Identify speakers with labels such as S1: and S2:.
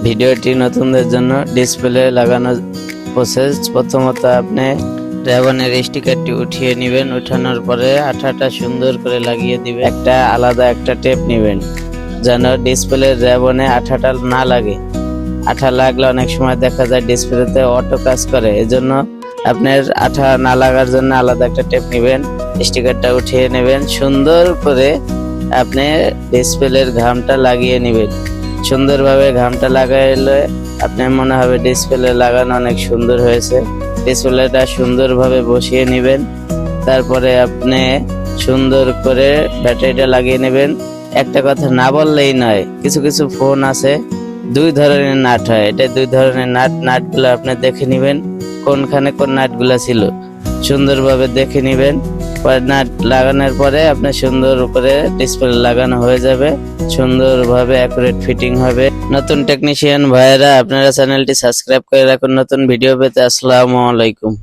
S1: ভিডিওটি নতুনদের জন্য ডিসপ্লে লাগানোর প্রসেস। প্রথমত আপনি রেবনের স্টিকারটি উঠিয়ে নেবেন। উঠানোর পরে আঠাটা সুন্দর করে লাগিয়ে দিবেন। আলাদা একটা টেপ নেবেন যেন ডিসপ্লের রেবনে আঠাটা না লাগে। আঠা লাগলে অনেক সময় দেখা যায় ডিসপ্লেতে অটো কাজ করে, এজন্য আপনার আঠা না লাগার জন্য আলাদা একটা টেপ নেবেন। স্টিকারটা উঠিয়ে নেবেন। সুন্দর করে আপনি ডিসপ্লের ঘামটা লাগিয়ে নেবেন। সুন্দরভাবে ঘামটা লাগাইলে আপনার মনে হবে ডিসপ্লে লাগানো অনেক সুন্দর হয়েছে। ডিসপ্লেটা সুন্দরভাবে বসিয়ে নেবেন। তারপরে আপনি সুন্দর করে ব্যাটারিটা লাগিয়ে নেবেন। একটা কথা না বললেই নয়, কিছু কিছু ফোন আছে দুই ধরনের নাট হয়। এটা দুই ধরনের নাটগুলো আপনি দেখে নেবেন কোনখানে কোন নাটগুলো ছিল, সুন্দরভাবে দেখে নেবেন। নাট লাগানোর পরে আপনি সুন্দর করে ডিসপ্লে লাগানো হয়ে যাবে, সুন্দরভাবে অ্যাকুরেট ফিটিং হবে। নতুন টেকনিশিয়ান ভাইয়েরা আপনারা চ্যানেলটি সাবস্ক্রাইব করে রাখুন নতুন ভিডিও পেতে। আসসালামু আলাইকুম।